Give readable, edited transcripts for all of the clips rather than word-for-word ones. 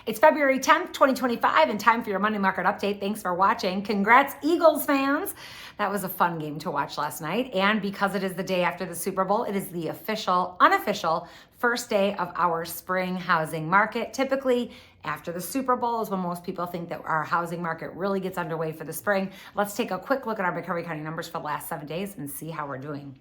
It's February 10th, 2025, and time for your Monday Market Update. Thanks for watching. Congrats, Eagles fans. That was a fun game to watch last night. And because it is the day after the Super Bowl, it is the unofficial first day of our spring housing market. Typically, after the Super Bowl is when most people think that our housing market really gets underway for the spring. Let's take a quick look at our McHenry County numbers for the last 7 days and see how we're doing.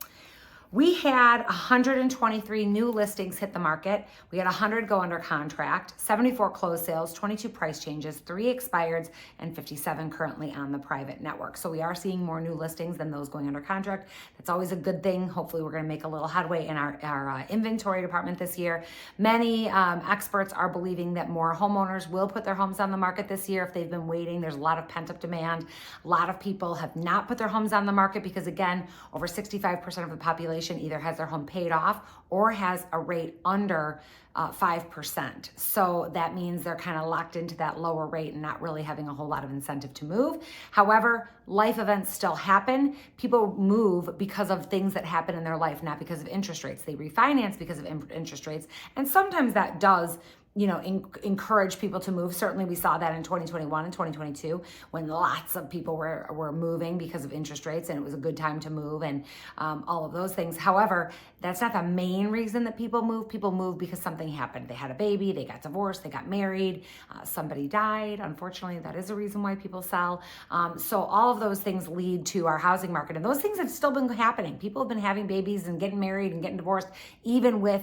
We had 123 new listings hit the market. We had 100 go under contract, 74 closed sales, 22 price changes, 3 expireds, and 57 currently on the private network. So we are seeing more new listings than those going under contract. That's always a good thing. Hopefully we're going to make a little headway in our inventory department this year. Many experts are believing that more homeowners will put their homes on the market this year if they've been waiting. There's a lot of pent-up demand. A lot of people have not put their homes on the market because, again, over 65% of the population either has their home paid off or has a rate under 5%. So that means they're kind of locked into that lower rate and not really having a whole lot of incentive to move. However, life events still happen. People move because of things that happen in their life, not because of interest rates. They refinance because of interest rates. And sometimes that does encourage people to move. Certainly we saw that in 2021 and 2022 when lots of people were moving because of interest rates and it was a good time to move and all of those things. However, that's not the main reason that people move. People move because something happened. They had a baby, they got divorced, they got married, somebody died. Unfortunately, that is a reason why people sell. So all of those things lead to our housing market, and those things have still been happening. People have been having babies and getting married and getting divorced, even with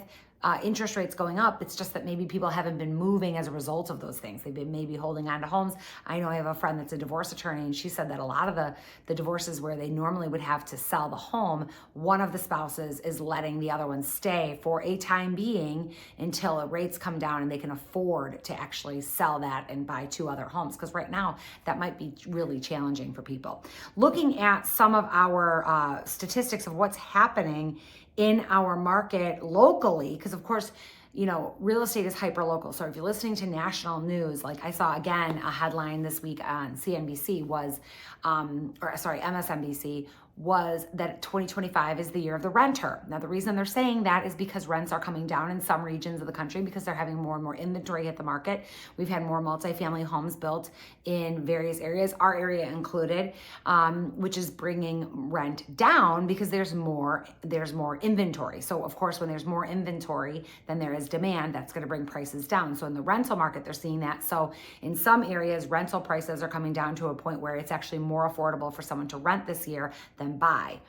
interest rates going up. It's just that maybe people haven't been moving as a result of those things. They've been maybe holding on to homes. I know I have a friend that's a divorce attorney, and she said that a lot of the divorces where they normally would have to sell the home, one of the spouses is letting the other one stay for a time being until rates come down and they can afford to actually sell that and buy 2 other homes. Because right now that might be really challenging for people. Looking at some of our statistics of what's happening in our market locally, because of course, real estate is hyper local. So if you're listening to national news, like I saw again, a headline this week on CNBC was, MSNBC, was that 2025 is the year of the renter. Now, the reason they're saying that is because rents are coming down in some regions of the country because they're having more and more inventory hit the market. We've had more multifamily homes built in various areas, our area included, which is bringing rent down because there's more inventory. So of course, when there's more inventory than there is demand, that's going to bring prices down. So in the rental market, they're seeing that. So in some areas, rental prices are coming down to a point where it's actually more affordable for someone to rent this year than buy.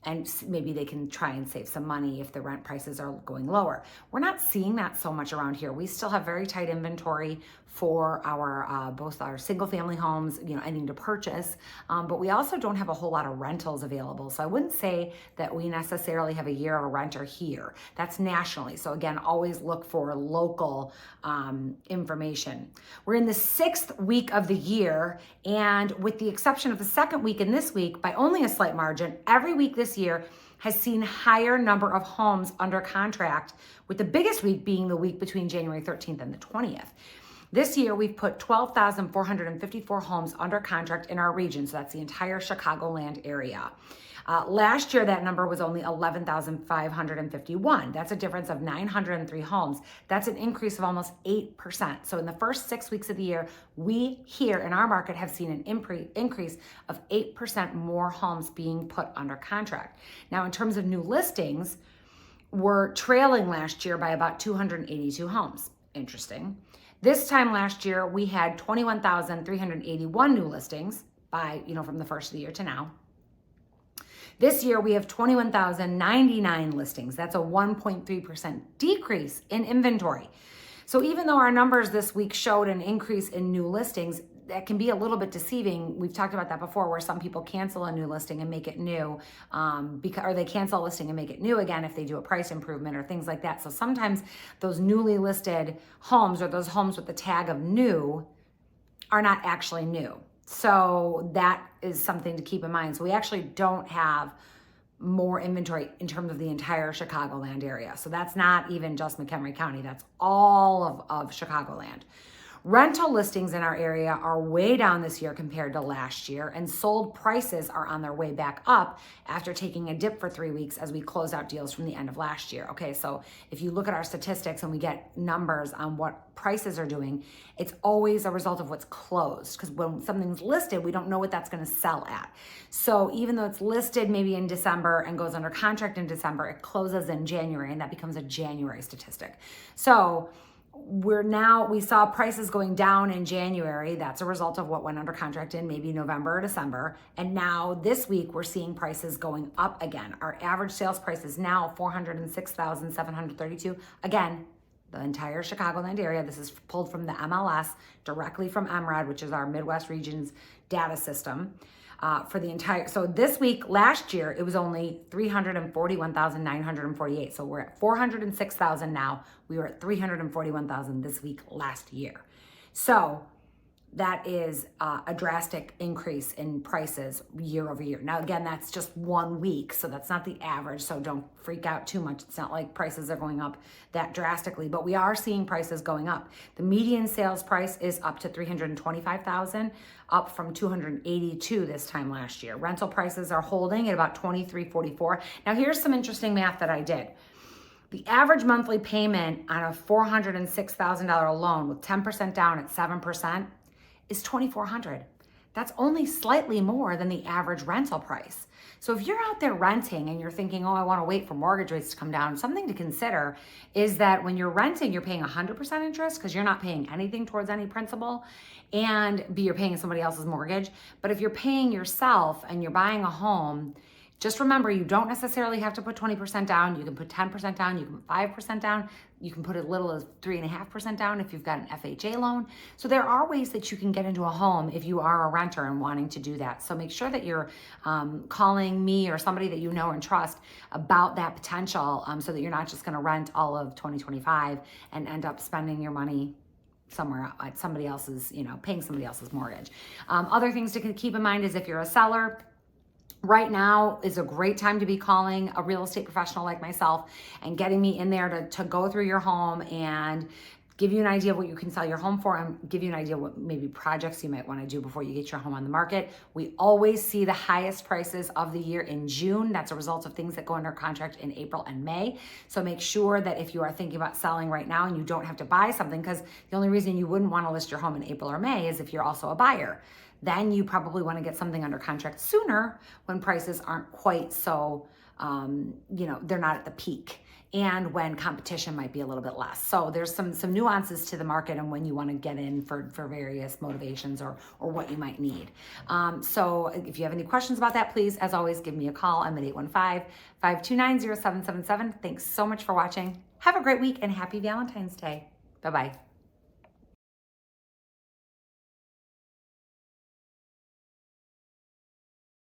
And maybe they can try and save some money if the rent prices are going lower. We're not seeing that so much around here. We still have very tight inventory for our both our single family homes, ending to purchase, but we also don't have a whole lot of rentals available. So I wouldn't say that we necessarily have a year of a renter here. That's nationally. So again, always look for local information. We're in the 6th week of the year, and with the exception of the 2nd week and this week, by only a slight margin, every week this year has seen higher number of homes under contract, with the biggest week being the week between January 13th and the 20th. This year, we've put 12,454 homes under contract in our region, so that's the entire Chicagoland area. Last year, that number was only 11,551. That's a difference of 903 homes. That's an increase of almost 8%. So in the first 6 weeks of the year, we here in our market have seen an increase of 8% more homes being put under contract. Now, in terms of new listings, we're trailing last year by about 282 homes. Interesting. This time last year, we had 21,381 new listings from the first of the year to now. This year, we have 21,099 listings. That's a 1.3% decrease in inventory. So even though our numbers this week showed an increase in new listings, that can be a little bit deceiving. We've talked about that before, where some people cancel a new listing and make it new, or they cancel a listing and make it new again if they do a price improvement or things like that. So sometimes those newly listed homes or those homes with the tag of new are not actually new. So that is something to keep in mind. So we actually don't have more inventory in terms of the entire Chicagoland area. So that's not even just McHenry County. That's all of Chicagoland. Rental listings in our area are way down this year compared to last year, and sold prices are on their way back up after taking a dip for 3 weeks as we close out deals from the end of last year. Okay, so if you look at our statistics and we get numbers on what prices are doing, it's always a result of what's closed, because when something's listed, we don't know what that's going to sell at. So even though it's listed maybe in December and goes under contract in December, it closes in January, and that becomes a January statistic. So we saw prices going down in January. That's a result of what went under contract in maybe November or December. And now this week we're seeing prices going up again. Our average sales price is now $406,732. Again, the entire Chicagoland area. This is pulled from the MLS, directly from MRED, which is our Midwest region's data system. For the entire, so this week, last year, it was only 341,948. So we're at 406,000 now. We were at 341,000 this week last year. So that is a drastic increase in prices year over year. Now, again, that's just 1 week, so that's not the average, so don't freak out too much. It's not like prices are going up that drastically, but we are seeing prices going up. The median sales price is up to $325,000, up from $282 this time last year. Rental prices are holding at about $23.44. Now, here's some interesting math that I did. The average monthly payment on a $406,000 loan with 10% down at 7% is $2,400. That's only slightly more than the average rental price. So if you're out there renting and you're thinking, oh, I want to wait for mortgage rates to come down, something to consider is that when you're renting, you're paying 100% interest because you're not paying anything towards any principal, and you're paying somebody else's mortgage. But if you're paying yourself and you're buying a home, just remember, you don't necessarily have to put 20% down. You can put 10% down. You can put 5% down. You can put as little as 3.5% down if you've got an FHA loan. So there are ways that you can get into a home if you are a renter and wanting to do that. So make sure that you're calling me or somebody that you know and trust about that potential, so that you're not just going to rent all of 2025 and end up spending your money somewhere at somebody else's, paying somebody else's mortgage. Other things to keep in mind is if you're a seller, right now is a great time to be calling a real estate professional like myself and getting me in there to go through your home and give you an idea of what you can sell your home for, and give you an idea what maybe projects you might want to do before you get your home on the market. We always see the highest prices of the year in June. That's a result of things that go under contract in April and May. So make sure that if you are thinking about selling right now and you don't have to buy something, because the only reason you wouldn't want to list your home in April or May is if you're also a buyer. Then you probably want to get something under contract sooner when prices aren't quite so, they're not at the peak, and when competition might be a little bit less. So there's some nuances to the market and when you want to get in for various motivations or what you might need. So if you have any questions about that, please, as always, give me a call. I'm at 815-529-0777. Thanks so much for watching. Have a great week and happy Valentine's Day. Bye-bye.